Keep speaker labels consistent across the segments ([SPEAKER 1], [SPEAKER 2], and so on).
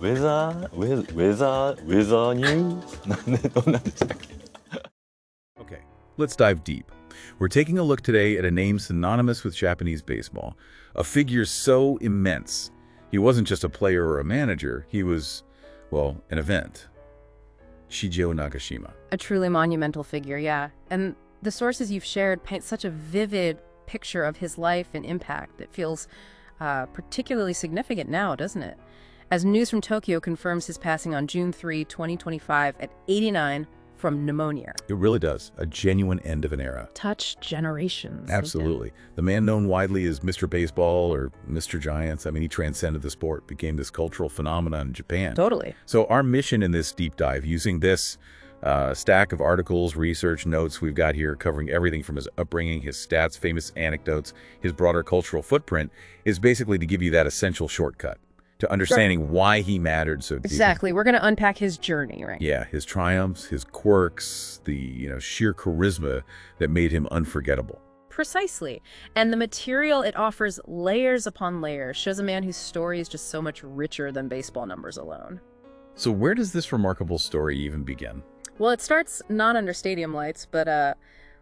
[SPEAKER 1] weather news? どんなんでしたっけ?
[SPEAKER 2] Okay, let's dive deep. We're taking a look today at a name synonymous with Japanese baseball, a figure so immense. He wasn't just a player or a manager, he was, well, an event. Shigeo Nagashima.
[SPEAKER 3] A truly monumental figure, yeah. And the sources you've shared paint such a vivid picture of his life and impact. It feels particularly significant now, doesn't it? As news from Tokyo confirms his passing on June 3, 2025 at 89 from pneumonia.
[SPEAKER 2] It really does. A genuine end of an era.
[SPEAKER 3] Touched generations.
[SPEAKER 2] Absolutely. The man known widely as Mr. Baseball or Mr. Giants, I mean, he transcended the sport, became this cultural phenomenon in Japan.
[SPEAKER 3] Totally.
[SPEAKER 2] So our mission in this deep dive, using this stack of articles, research, notes we've got here, covering everything from his upbringing, his stats, famous anecdotes, his broader cultural footprint, is basically to give you that essential shortcut to understanding why he mattered so deeply.
[SPEAKER 3] Exactly. We're going to unpack his journey, right?
[SPEAKER 2] Yeah, his triumphs, his quirks, the sheer charisma that made him unforgettable.
[SPEAKER 3] Precisely. And the material it offers, layers upon layers, shows a man whose story is just so much richer than baseball numbers alone.
[SPEAKER 2] So where does this remarkable story even begin?
[SPEAKER 3] Well, it starts not under stadium lights, but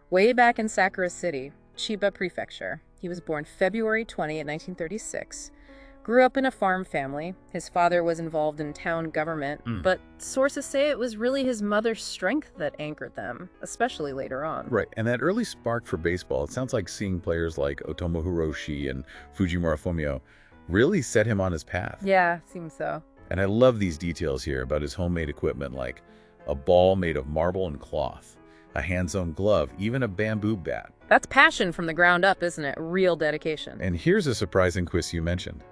[SPEAKER 3] way back in Sakura City, Chiba Prefecture. He was born February 20, 1936. Grew up in a farm family. His father was involved in town government, but sources say it was really his mother's strength that anchored them, especially later on.
[SPEAKER 2] Right, and that early spark for baseball, it sounds like seeing players like Otomo Hiroshi and Fujimura Fumio really set him on his path.
[SPEAKER 3] Yeah, seems so.
[SPEAKER 2] And I love these details here about his homemade equipment, like a ball made of marble and cloth, a hand-sewn glove, even a bamboo bat.
[SPEAKER 3] That's passion from the ground up, isn't it? Real dedication.
[SPEAKER 2] And here's a surprising twist you mentioned.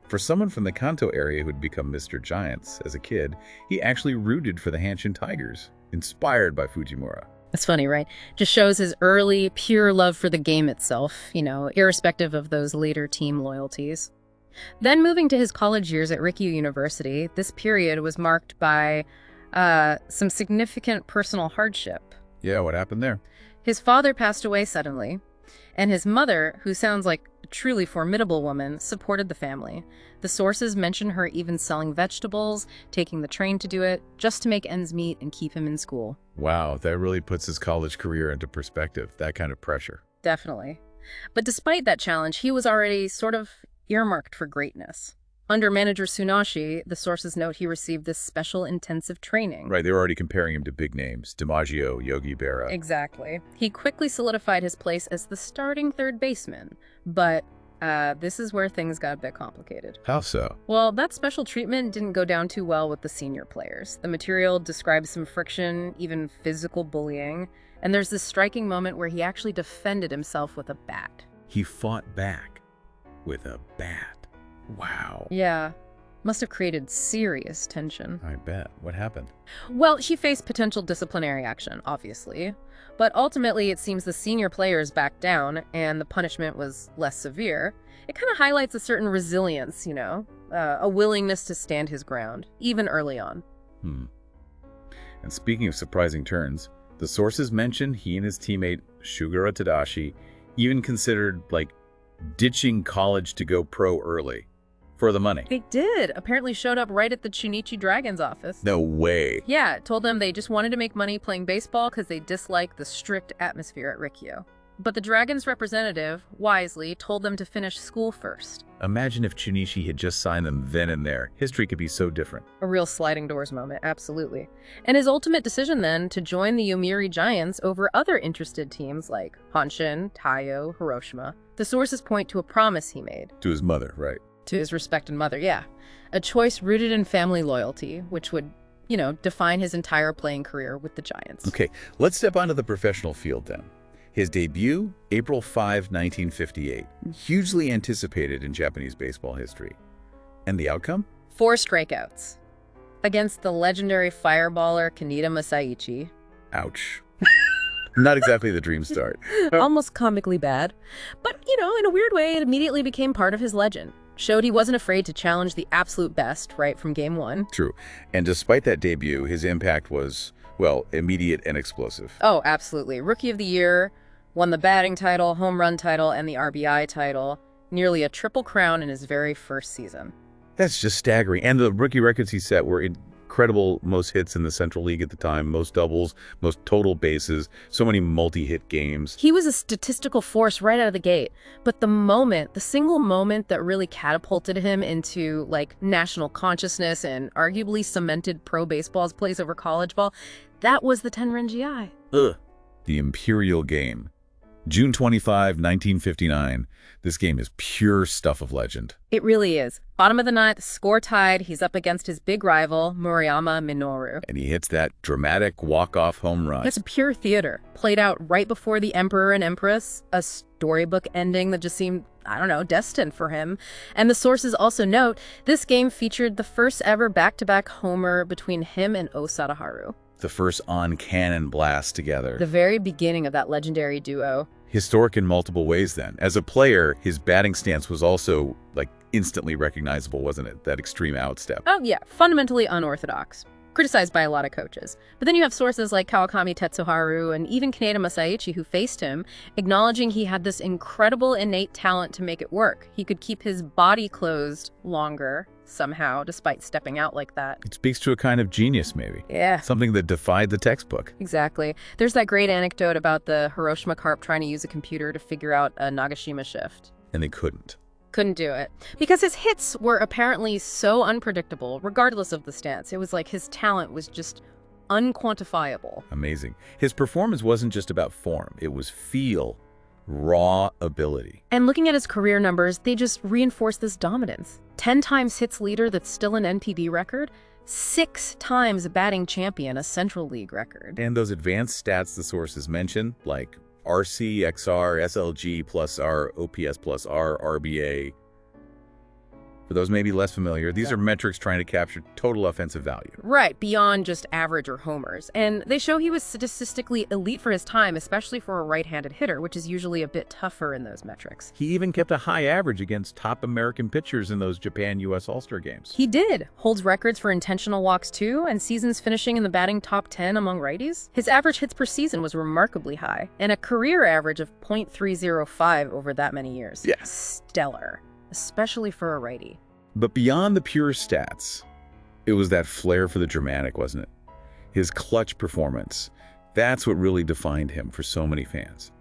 [SPEAKER 2] For someone from the Kanto area who had become Mr. Giants as a kid, he actually rooted for the Hanshin Tigers, inspired by Fujimura.
[SPEAKER 3] That's funny, right? Just shows his early, pure love for the game itself, irrespective of those later team loyalties. Then moving to his college years at Rikkyo University, this period was marked by some significant personal hardship.
[SPEAKER 2] Yeah, what happened there?
[SPEAKER 3] His father passed away suddenly, and his mother, who sounds like a truly formidable woman, supported the family. The sources mention her even selling vegetables, taking the train to do it, just to make ends meet and keep him in school.
[SPEAKER 2] Wow, that really puts his college career into perspective, that kind of pressure.
[SPEAKER 3] Definitely. But despite that challenge, he was already sort of earmarked for greatness. Under manager Tsunashi, the sources note he received this special intensive training.
[SPEAKER 2] Right, they were already comparing him to big names, DiMaggio, Yogi Berra.
[SPEAKER 3] Exactly. He quickly solidified his place as the starting third baseman, but this is where things got a bit complicated.
[SPEAKER 2] How so?
[SPEAKER 3] Well, that special treatment didn't go down too well with the senior players. The material describes some friction, even physical bullying, and there's this striking moment where he actually defended himself with a bat.
[SPEAKER 2] He fought back with a bat. Wow.
[SPEAKER 3] Yeah. Must have created serious tension.
[SPEAKER 2] I bet. What happened?
[SPEAKER 3] Well, he faced potential disciplinary action, obviously. But ultimately, it seems the senior players backed down, and the punishment was less severe. It kind of highlights a certain resilience, a willingness to stand his ground, even early on.
[SPEAKER 2] And speaking of surprising turns, the sources mention he and his teammate Shugura Tadashi even considered, ditching college to go pro early. For the money.
[SPEAKER 3] They did. Apparently showed up right at the Chunichi Dragons office.
[SPEAKER 2] No way.
[SPEAKER 3] Yeah, told them they just wanted to make money playing baseball because they disliked the strict atmosphere at Rikkyo. But the Dragons representative, wisely, told them to finish school first.
[SPEAKER 2] Imagine if Chunichi had just signed them then and there. History could be so different.
[SPEAKER 3] A real sliding doors moment, absolutely. And his ultimate decision then to join the Yomiuri Giants over other interested teams like Hanshin, Taiyo, Hiroshima. The sources point to a promise he made.
[SPEAKER 2] To his mother, right?
[SPEAKER 3] To his respected mother, yeah. A choice rooted in family loyalty, which would, define his entire playing career with the Giants.
[SPEAKER 2] Okay, let's step onto the professional field then. His debut, April 5, 1958. Hugely anticipated in Japanese baseball history. And the outcome?
[SPEAKER 3] 4 strikeouts. Against the legendary fireballer Kaneda Masaichi.
[SPEAKER 2] Ouch. Not exactly the dream start.
[SPEAKER 3] Almost comically bad. But, in a weird way, it immediately became part of his legend. Showed he wasn't afraid to challenge the absolute best right from game one.
[SPEAKER 2] True. And despite that debut, his impact was, immediate and explosive.
[SPEAKER 3] Oh, absolutely. Rookie of the Year, won the batting title, home run title, and the RBI title. Nearly a triple crown in his very first season.
[SPEAKER 2] That's just staggering. And the rookie records he set were incredible. Most hits in the Central League at the time, most doubles, most total bases, so many multi-hit games.
[SPEAKER 3] He was a statistical force right out of the gate. But the single moment that really catapulted him into, like, national consciousness and arguably cemented pro baseball's place over college ball, that was the Tenrin GI.
[SPEAKER 2] Ugh. The Imperial Game. June 25, 1959. This game is pure stuff of legend.
[SPEAKER 3] It really is. Bottom of the ninth, score tied. He's up against his big rival, Murayama Minoru.
[SPEAKER 2] And he hits that dramatic walk-off home run.
[SPEAKER 3] It's pure theater, played out right before the Emperor and Empress, a storybook ending that just seemed, I don't know, destined for him. And the sources also note, this game featured the first ever back-to-back homer between him and O Sadaharu.
[SPEAKER 2] The first on-cannon blast together.
[SPEAKER 3] The very beginning of that legendary duo.
[SPEAKER 2] Historic in multiple ways then. As a player, his batting stance was also, like, instantly recognizable, wasn't it? That extreme outstep.
[SPEAKER 3] Oh, yeah. Fundamentally unorthodox. Criticized by a lot of coaches. But then you have sources like Kawakami Tetsuharu and even Kaneda Masaichi who faced him, acknowledging he had this incredible innate talent to make it work. He could keep his body closed longer, somehow, despite stepping out like that.
[SPEAKER 2] It speaks to a kind of genius, maybe.
[SPEAKER 3] Yeah.
[SPEAKER 2] Something that defied the textbook.
[SPEAKER 3] Exactly. There's that great anecdote about the Hiroshima Carp trying to use a computer to figure out a Nagashima shift.
[SPEAKER 2] And they couldn't.
[SPEAKER 3] Couldn't do it. Because his hits were apparently so unpredictable, regardless of the stance. It was like his talent was just unquantifiable.
[SPEAKER 2] Amazing. His performance wasn't just about form. It was feel, raw ability.
[SPEAKER 3] And looking at his career numbers, they just reinforce this dominance. 10 times hits leader, that's still an NPB record. 6 times batting champion, a Central League record.
[SPEAKER 2] And those advanced stats the sources mention, like RC, XR, SLG plus R, OPS plus R, RBA. For those maybe less familiar, these are metrics trying to capture total offensive value.
[SPEAKER 3] Right, beyond just average or homers. And they show he was statistically elite for his time, especially for a right-handed hitter, which is usually a bit tougher in those metrics.
[SPEAKER 2] He even kept a high average against top American pitchers in those Japan-US All-Star games.
[SPEAKER 3] He did. Holds records for intentional walks too, and seasons finishing in the batting top 10 among righties. His average hits per season was remarkably high, and a career average of .305 over that many years.
[SPEAKER 2] Yeah.
[SPEAKER 3] Stellar. Especially for a righty.
[SPEAKER 2] But beyond the pure stats, it was that flair for the dramatic, wasn't it? His clutch performance. That's what really defined him for so many fans.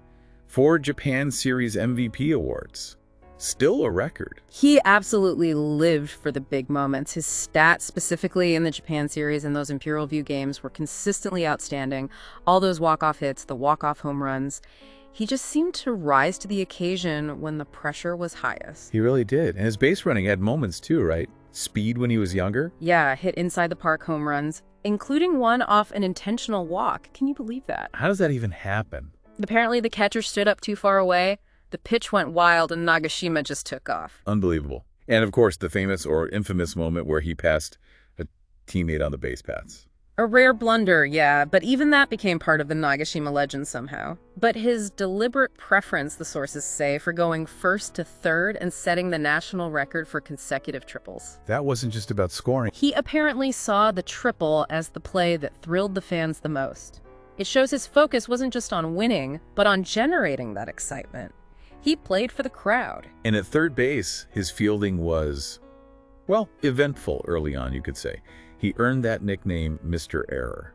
[SPEAKER 2] 4 Japan Series MVP awards. Still a record.
[SPEAKER 3] He absolutely lived for the big moments. His stats, specifically in the Japan Series and those Imperial View games, were consistently outstanding. All those walk-off hits, the walk-off home runs. He just seemed to rise to the occasion when the pressure was highest.
[SPEAKER 2] He really did. And his base running had moments too, right? Speed when he was younger.
[SPEAKER 3] Yeah, hit inside the park home runs, including one off an intentional walk. Can you believe that?
[SPEAKER 2] How does that even happen?
[SPEAKER 3] Apparently the catcher stood up too far away. The pitch went wild and Nagashima just took off.
[SPEAKER 2] Unbelievable. And of course, the famous or infamous moment where he passed a teammate on the base paths.
[SPEAKER 3] A rare blunder, yeah, but even that became part of the Nagashima legend somehow. But his deliberate preference, the sources say, for going first to third and setting the national record for consecutive triples.
[SPEAKER 2] That wasn't just about scoring.
[SPEAKER 3] He apparently saw the triple as the play that thrilled the fans the most. It shows his focus wasn't just on winning, but on generating that excitement. He played for the crowd.
[SPEAKER 2] And at third base, his fielding was, well, eventful early on, you could say. He earned that nickname, Mr. Error.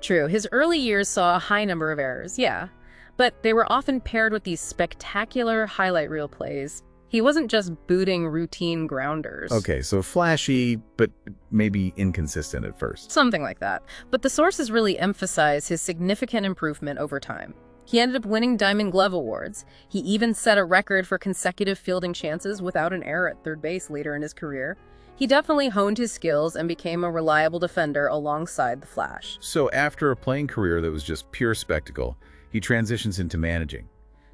[SPEAKER 3] True, his early years saw a high number of errors, yeah. But they were often paired with these spectacular highlight reel plays. He wasn't just booting routine grounders.
[SPEAKER 2] Okay, so flashy, but maybe inconsistent at first.
[SPEAKER 3] Something like that. But the sources really emphasize his significant improvement over time. He ended up winning Diamond Glove awards. He even set a record for consecutive fielding chances without an error at third base later in his career. He definitely honed his skills and became a reliable defender alongside the Flash.
[SPEAKER 2] So after a playing career that was just pure spectacle, he transitions into managing.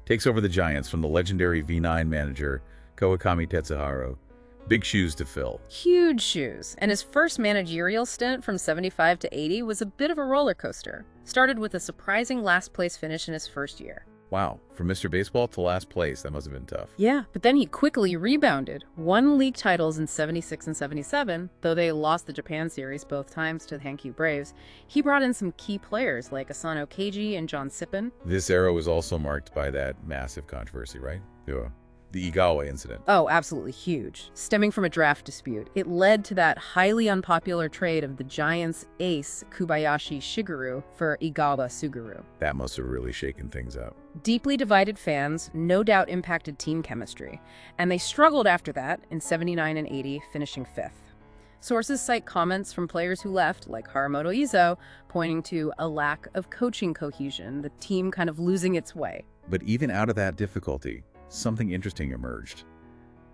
[SPEAKER 2] Takes over the Giants from the legendary V9 manager, Kawakami Tetsuharu. Big shoes to fill.
[SPEAKER 3] Huge shoes. And his first managerial stint from 75 to 80 was a bit of a roller coaster. Started with a surprising last place finish in his first year.
[SPEAKER 2] Wow, from Mr. Baseball to last place, that must have been tough.
[SPEAKER 3] Yeah, but then he quickly rebounded. Won league titles in 76 and 77, though they lost the Japan Series both times to the Hankyu Braves. He brought in some key players like Asano Keiji and John Sippen.
[SPEAKER 2] This era was also marked by that massive controversy, right? The the Igawa incident.
[SPEAKER 3] Oh, absolutely huge. Stemming from a draft dispute, it led to that highly unpopular trade of the Giants' ace Kobayashi Shigeru for Igawa Suguru.
[SPEAKER 2] That must have really shaken things up.
[SPEAKER 3] Deeply divided fans no doubt impacted team chemistry, and they struggled after that in 79 and 80, finishing 5th. Sources cite comments from players who left, like Haramoto Izo, pointing to a lack of coaching cohesion, the team kind of losing its way.
[SPEAKER 2] But even out of that difficulty, something interesting emerged.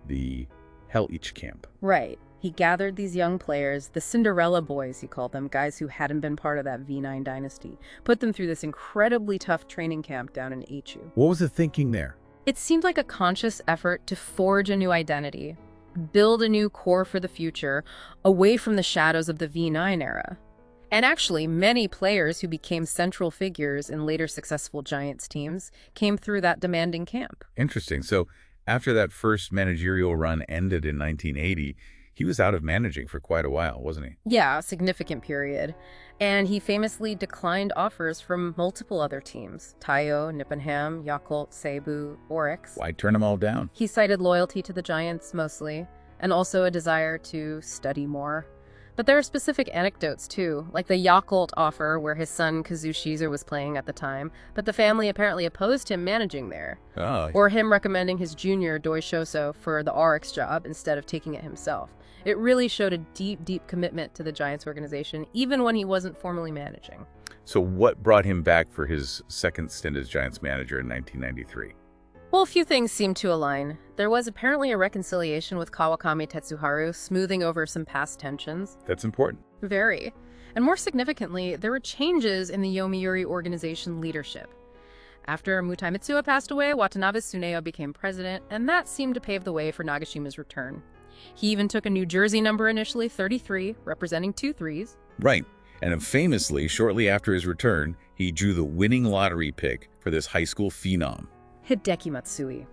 [SPEAKER 2] The Hell Ich camp.
[SPEAKER 3] Right. He gathered these young players, the Cinderella boys, he called them, guys who hadn't been part of that V9 dynasty, put them through this incredibly tough training camp down in Eichu.
[SPEAKER 2] What was the thinking there?
[SPEAKER 3] It seemed like a conscious effort to forge a new identity, build a new core for the future, away from the shadows of the V9 era. And actually, many players who became central figures in later successful Giants teams came through that demanding camp.
[SPEAKER 2] Interesting. So after that first managerial run ended in 1980, he was out of managing for quite a while, wasn't he?
[SPEAKER 3] Yeah, a significant period. And he famously declined offers from multiple other teams: Taiyo, Nipponham, Yakult, Seibu, Oryx.
[SPEAKER 2] Why turn them all down?
[SPEAKER 3] He cited loyalty to the Giants mostly, and also a desire to study more. But there are specific anecdotes too, like the Yakult offer where his son Kazushisa was playing at the time, but the family apparently opposed him managing there.
[SPEAKER 2] Oh,
[SPEAKER 3] Or him recommending his junior Doi Shoso for the Oryx job instead of taking it himself. It really showed a deep, deep commitment to the Giants organization, even when he wasn't formally managing.
[SPEAKER 2] so what brought him back for his second stint as Giants manager in 1993?
[SPEAKER 3] Well, a few things seemed to align. There was apparently a reconciliation with Kawakami Tetsuharu, smoothing over some past tensions.
[SPEAKER 2] That's important.
[SPEAKER 3] Very. And more significantly, there were changes in the Yomiuri organization leadership. After Mutai Mitsuo passed away, Watanabe Tsuneo became president, and that seemed to pave the way for Nagashima's return. He even took a new jersey number initially, 33, representing 2 threes.
[SPEAKER 2] Right. And famously, shortly after his return, he drew the winning lottery pick for this high school phenom.
[SPEAKER 3] Hideki Matsui.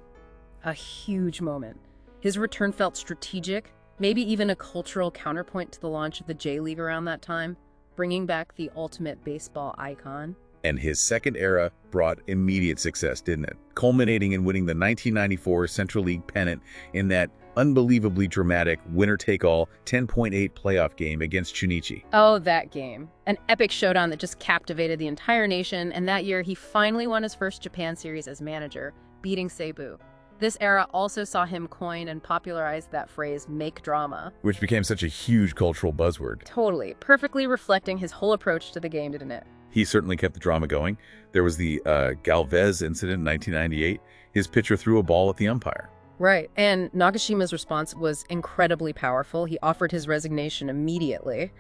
[SPEAKER 3] A huge moment. His return felt strategic, maybe even a cultural counterpoint to the launch of the J-League around that time, bringing back the ultimate baseball icon.
[SPEAKER 2] And his second era brought immediate success, didn't it? Culminating in winning the 1994 Central League pennant in that unbelievably dramatic winner-take-all 10.8 playoff game against Chunichi.
[SPEAKER 3] Oh, that game. An epic showdown that just captivated the entire nation, and that year he finally won his first Japan series as manager, beating Seibu. This era also saw him coin and popularize that phrase, make drama.
[SPEAKER 2] Which became such a huge cultural buzzword.
[SPEAKER 3] Totally. Perfectly reflecting his whole approach to the game, didn't it?
[SPEAKER 2] He certainly kept the drama going. There was the Galvez incident in 1998. His pitcher threw a ball at the umpire.
[SPEAKER 3] Right, and Nagashima's response was incredibly powerful. He offered his resignation immediately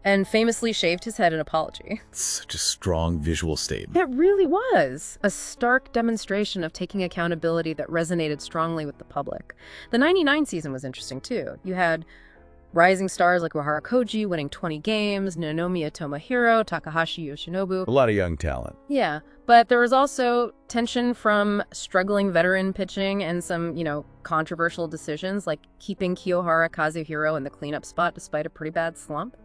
[SPEAKER 3] and famously shaved his head in apology.
[SPEAKER 2] Such a strong visual statement.
[SPEAKER 3] It really was a stark demonstration of taking accountability that resonated strongly with the public. The 99 season was interesting too. You had rising stars like Wahara Koji winning 20 games, Nanomiya Tomohiro, Takahashi Yoshinobu.
[SPEAKER 2] A lot of young talent.
[SPEAKER 3] Yeah, but there was also tension from struggling veteran pitching and some, controversial decisions like keeping Kiyohara Kazuhiro in the cleanup spot despite a pretty bad slump.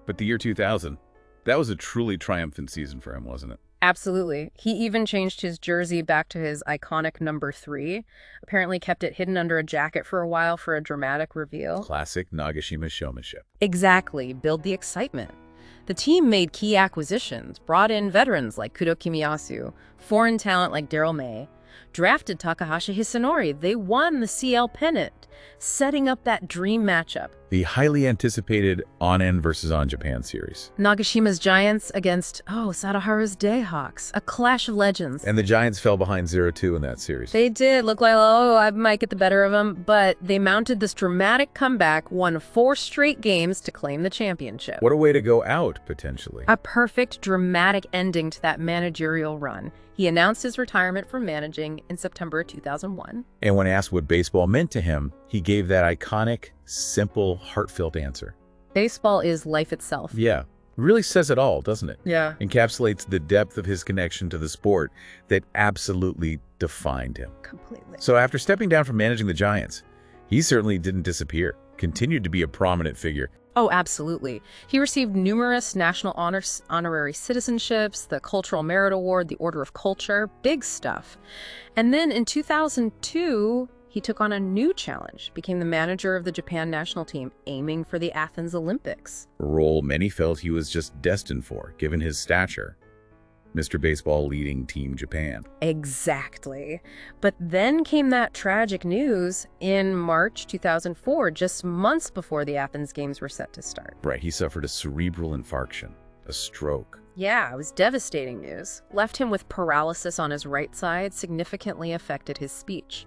[SPEAKER 2] But the year 2000, that was a truly triumphant season for him, wasn't it?
[SPEAKER 3] Absolutely. He even changed his jersey back to his iconic number 3. Apparently kept it hidden under a jacket for a while for a dramatic reveal.
[SPEAKER 2] Classic Nagashima showmanship.
[SPEAKER 3] Exactly. Build the excitement. The team made key acquisitions, brought in veterans like Kudo Kimiyasu, foreign talent like Daryl May, drafted Takahashi Hisanori. They won the CL pennant, setting up that dream matchup.
[SPEAKER 2] The highly anticipated On-N versus On Japan series.
[SPEAKER 3] Nagashima's Giants against, Sadaharu's Dayhawks, a clash of legends.
[SPEAKER 2] And the Giants fell behind 0-2 in that series.
[SPEAKER 3] They did look like, I might get the better of them, but they mounted this dramatic comeback, won 4 straight games to claim the championship.
[SPEAKER 2] What a way to go out, potentially.
[SPEAKER 3] A perfect, dramatic ending to that managerial run. He announced his retirement from managing in September 2001.
[SPEAKER 2] And when asked what baseball meant to him, he gave that iconic, simple, heartfelt answer.
[SPEAKER 3] Baseball is life itself.
[SPEAKER 2] Yeah. Really says it all, doesn't it?
[SPEAKER 3] Yeah.
[SPEAKER 2] Encapsulates the depth of his connection to the sport that absolutely defined him.
[SPEAKER 3] Completely.
[SPEAKER 2] So after stepping down from managing the Giants, he certainly didn't disappear. Continued to be a prominent figure.
[SPEAKER 3] Oh, absolutely. He received numerous national honorary citizenships, the Cultural Merit Award, the Order of Culture, big stuff. And then in 2002, he took on a new challenge, became the manager of the Japan national team, aiming for the Athens Olympics.
[SPEAKER 2] A role many felt he was just destined for, given his stature. Mr. Baseball leading Team Japan.
[SPEAKER 3] Exactly. But then came that tragic news in March 2004, just months before the Athens Games were set to start.
[SPEAKER 2] Right, he suffered a cerebral infarction, a stroke.
[SPEAKER 3] Yeah, it was devastating news. Left him with paralysis on his right side, significantly affected his speech.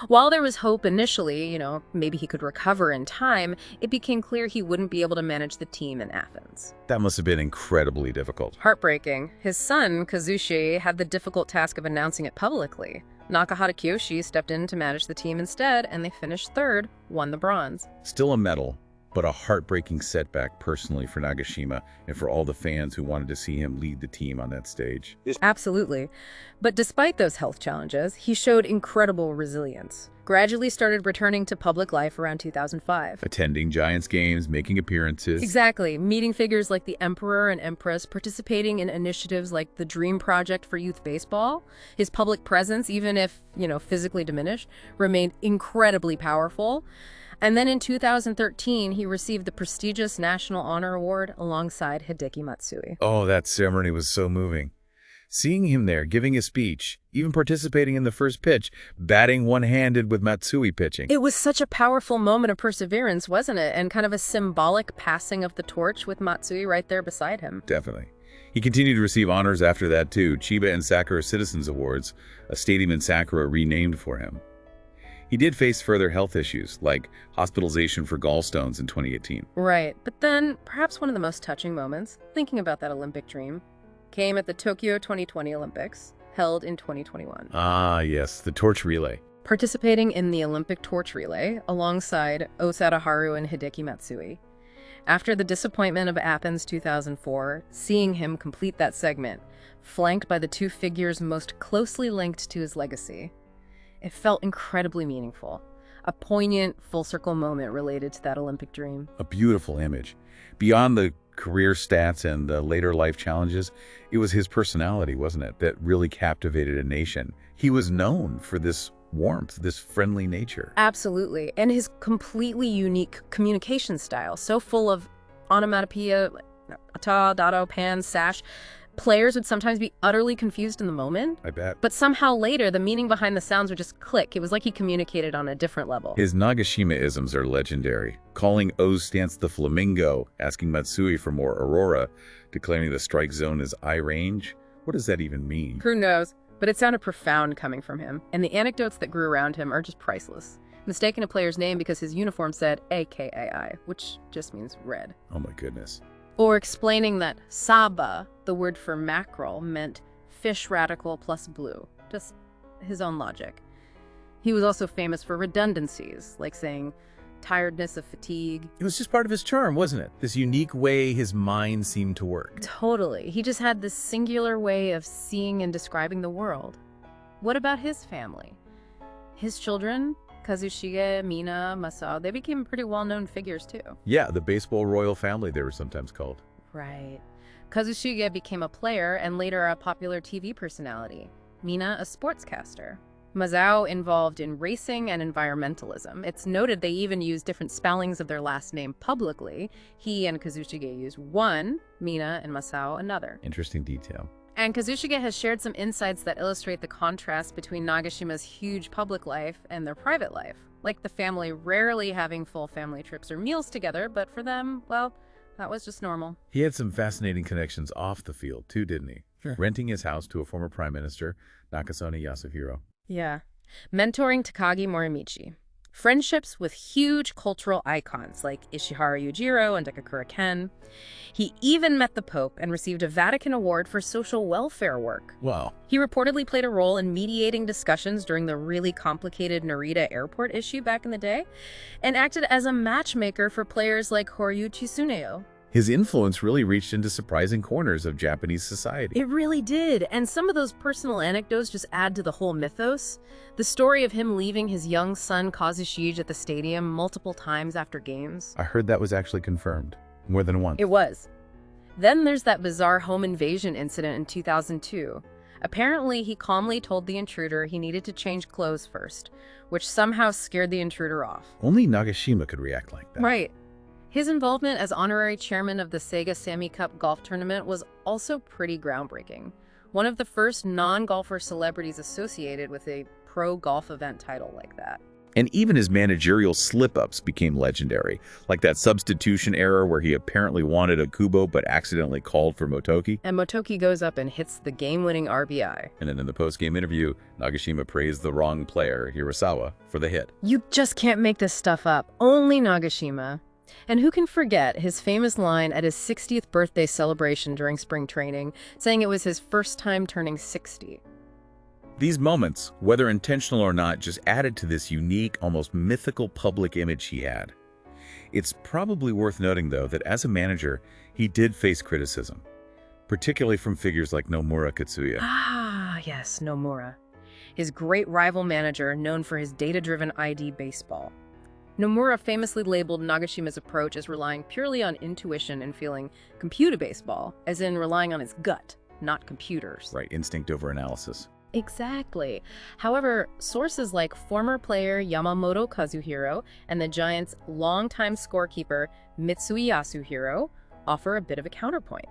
[SPEAKER 3] While there was hope initially, maybe he could recover in time, it became clear he wouldn't be able to manage the team in Athens.
[SPEAKER 2] That must have been incredibly difficult.
[SPEAKER 3] Heartbreaking. His son, Kazushi, had the difficult task of announcing it publicly. Nakahata Kiyoshi stepped in to manage the team instead, and they finished third, won the bronze.
[SPEAKER 2] Still a medal, but a heartbreaking setback personally for Nagashima and for all the fans who wanted to see him lead the team on that stage.
[SPEAKER 3] Absolutely. But despite those health challenges, he showed incredible resilience. Gradually started returning to public life around 2005.
[SPEAKER 2] Attending Giants games, making appearances.
[SPEAKER 3] Exactly. Meeting figures like the Emperor and Empress, participating in initiatives like the Dream Project for Youth Baseball. His public presence, even if, physically diminished, remained incredibly powerful. And then in 2013, he received the prestigious National Honor Award alongside Hideki Matsui.
[SPEAKER 2] Oh, that ceremony was so moving. Seeing him there, giving a speech, even participating in the first pitch, batting one-handed with Matsui pitching.
[SPEAKER 3] It was such a powerful moment of perseverance, wasn't it? And kind of a symbolic passing of the torch with Matsui right there beside him.
[SPEAKER 2] Definitely. He continued to receive honors after that, too. Chiba and Sakura Citizens Awards, a stadium in Sakura renamed for him. He did face further health issues, like hospitalization for gallstones in 2018.
[SPEAKER 3] Right, but then perhaps one of the most touching moments, thinking about that Olympic dream, came at the Tokyo 2020 Olympics, held in 2021.
[SPEAKER 2] Ah, yes, the torch relay.
[SPEAKER 3] Participating in the Olympic torch relay alongside Osada Haru and Hideki Matsui. After the disappointment of Athens 2004, seeing him complete that segment, flanked by the two figures most closely linked to his legacy, it felt incredibly meaningful. A poignant, full-circle moment related to that Olympic dream.
[SPEAKER 2] A beautiful image. Beyond the career stats and the later life challenges, it was his personality, wasn't it, that really captivated a nation. He was known for this warmth, this friendly nature.
[SPEAKER 3] Absolutely. And his completely unique communication style, so full of onomatopoeia, ata, dado, pan, sash. Players would sometimes be utterly confused in the moment.
[SPEAKER 2] I bet.
[SPEAKER 3] But somehow later, the meaning behind the sounds would just click. It was like he communicated on a different level.
[SPEAKER 2] His Nagashima-isms are legendary. Calling O's stance the flamingo, asking Matsui for more aurora, declaring the strike zone as eye range. What does that even mean?
[SPEAKER 3] Who knows? But it sounded profound coming from him. And the anecdotes that grew around him are just priceless. Mistaking a player's name because his uniform said AKAI, which just means red.
[SPEAKER 2] Oh my goodness.
[SPEAKER 3] Or explaining that saba, the word for mackerel, meant fish radical plus blue. Just his own logic. He was also famous for redundancies, like saying tiredness of fatigue.
[SPEAKER 4] It was just part of his charm, wasn't it? This unique way his mind seemed to work.
[SPEAKER 3] Totally. He just had this singular way of seeing and describing the world. What about his family? His children, Kazushige, Mina, Masao, they became pretty well-known figures too.
[SPEAKER 2] Yeah, the baseball royal family, they were sometimes called.
[SPEAKER 3] Right. Kazushige became a player and later a popular TV personality. Mina, a sportscaster. Masao involved in racing and environmentalism. It's noted they even used different spellings of their last name publicly. He and Kazushige used one, Mina and Masao another.
[SPEAKER 2] Interesting detail.
[SPEAKER 3] And Kazushige has shared some insights that illustrate the contrast between Nagashima's huge public life and their private life. Like the family rarely having full family trips or meals together, but for them, well, that was just normal.
[SPEAKER 2] He had some fascinating connections off the field, too, didn't he?
[SPEAKER 4] Sure.
[SPEAKER 2] Renting his house to a former prime minister, Nakasone Yasuhiro.
[SPEAKER 3] Yeah. Mentoring Takagi Morimichi. Friendships with huge cultural icons like Ishihara Yujiro and Dekakura Ken. He even met the Pope and received a Vatican award for social welfare work.
[SPEAKER 4] Wow.
[SPEAKER 3] He reportedly played a role in mediating discussions during the really complicated Narita airport issue back in the day, and acted as a matchmaker for players like Horyuchi Tsuneo.
[SPEAKER 2] His influence really reached into surprising corners of Japanese society.
[SPEAKER 3] It really did, and some of those personal anecdotes just add to the whole mythos. The story of him leaving his young son Kazushige at the stadium multiple times after games.
[SPEAKER 2] I heard that was actually confirmed. More than once.
[SPEAKER 3] It was. Then there's that bizarre home invasion incident in 2002. Apparently, he calmly told the intruder he needed to change clothes first, which somehow scared the intruder off.
[SPEAKER 2] Only Nagashima could react like that.
[SPEAKER 3] Right. His involvement as honorary chairman of the Sega Sammy Cup golf tournament was also pretty groundbreaking. One of the first non-golfer celebrities associated with a pro golf event title like that.
[SPEAKER 2] And even his managerial slip-ups became legendary, like that substitution error where he apparently wanted a Kubo but accidentally called for Motoki.
[SPEAKER 3] And Motoki goes up and hits the game-winning RBI.
[SPEAKER 2] And then in the post-game interview, Nagashima praised the wrong player, Hirasawa, for the hit.
[SPEAKER 3] You just can't make this stuff up. Only Nagashima. And who can forget his famous line at his 60th birthday celebration during spring training, saying it was his first time turning 60.
[SPEAKER 2] These moments, whether intentional or not, just added to this unique, almost mythical public image he had. It's probably worth noting, though, that as a manager, he did face criticism, particularly from figures like Nomura Katsuya.
[SPEAKER 3] Ah, yes, Nomura. His great rival manager known for his data-driven ID baseball. Nomura famously labeled Nagashima's approach as relying purely on intuition and feeling computer baseball, as in relying on his gut, not computers.
[SPEAKER 2] Right, instinct over analysis.
[SPEAKER 3] Exactly. However, sources like former player Yamamoto Kazuhiro and the Giants' longtime scorekeeper Mitsui Yasuhiro offer a bit of a counterpoint.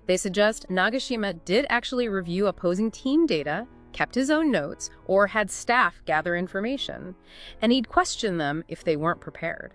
[SPEAKER 3] They suggest Nagashima did actually review opposing team data, kept his own notes, or had staff gather information, and he'd question them if they weren't prepared.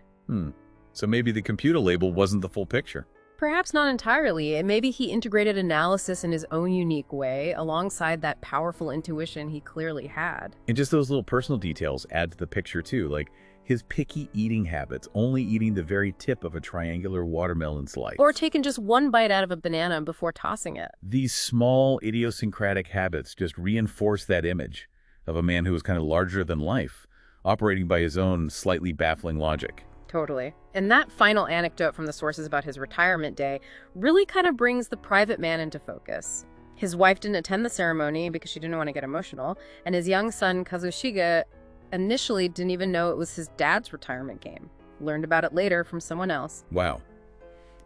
[SPEAKER 2] So maybe the computer label wasn't the full picture.
[SPEAKER 3] Perhaps not entirely, and maybe he integrated analysis in his own unique way, alongside that powerful intuition he clearly had.
[SPEAKER 2] And just those little personal details add to the picture too, like his picky eating habits, only eating the very tip of a triangular watermelon slice.
[SPEAKER 3] Or taking just one bite out of a banana before tossing it.
[SPEAKER 2] These small idiosyncratic habits just reinforce that image of a man who was kind of larger than life, operating by his own slightly baffling logic.
[SPEAKER 3] Totally. And that final anecdote from the sources about his retirement day really kind of brings the private man into focus. His wife didn't attend the ceremony because she didn't want to get emotional, and his young son Kazushige initially didn't even know it was his dad's retirement game. Learned about it later from someone else.
[SPEAKER 2] Wow.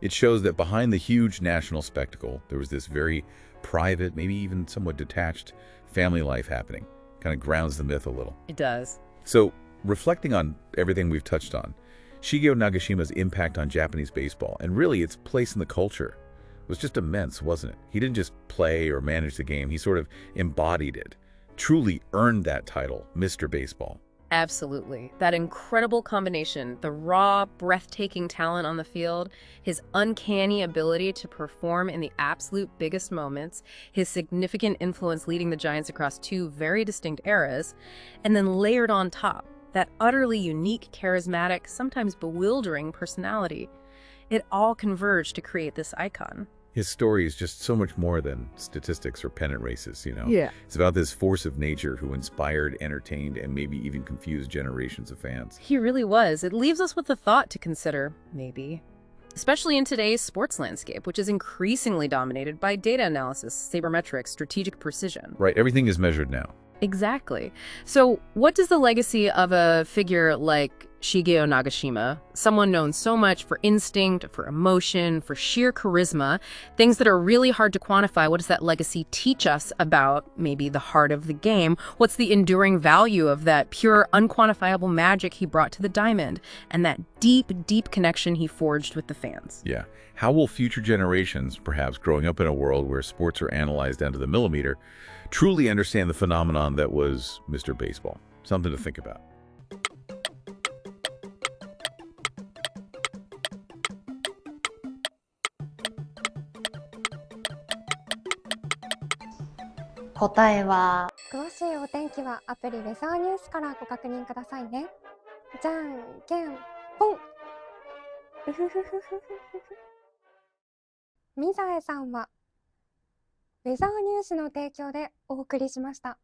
[SPEAKER 2] It shows that behind the huge national spectacle, there was this very private, maybe even somewhat detached family life happening. Kind of grounds the myth a little.
[SPEAKER 3] It does.
[SPEAKER 2] So, reflecting on everything we've touched on, Shigeo Nagashima's impact on Japanese baseball, and really its place in the culture, was just immense, wasn't it? He didn't just play or manage the game, he sort of embodied it, truly earned that title, Mr. Baseball.
[SPEAKER 3] Absolutely. That incredible combination, the raw, breathtaking talent on the field, his uncanny ability to perform in the absolute biggest moments, his significant influence leading the Giants across two very distinct eras, and then layered on top, that utterly unique, charismatic, sometimes bewildering personality. It all converged to create this icon.
[SPEAKER 2] His story is just so much more than statistics or pennant races, you know?
[SPEAKER 3] Yeah.
[SPEAKER 2] It's about this force of nature who inspired, entertained, and maybe even confused generations of fans.
[SPEAKER 3] He really was. It leaves us with a thought to consider, maybe. Especially in today's sports landscape, which is increasingly dominated by data analysis, sabermetrics, strategic precision.
[SPEAKER 2] Right, everything is measured now.
[SPEAKER 3] Exactly. So what does the legacy of a figure like Shigeo Nagashima, someone known so much for instinct, for emotion, for sheer charisma, things that are really hard to quantify, what does that legacy teach us about maybe the heart of the game? What's the enduring value of that pure, unquantifiable magic he brought to the diamond, and that deep, deep connection he forged with the fans?
[SPEAKER 2] Yeah. How will future generations, perhaps growing up in a world where sports are analyzed down to the millimeter, truly understand the phenomenon that was Mr. Baseball? Something to think about.
[SPEAKER 5] 詳しいお天気はアプリウェザーニュースからご確認くださいね。じゃんけんぽん。うふふふふふふ。ミザエさんはウェザーニュースの提供でお送りしました。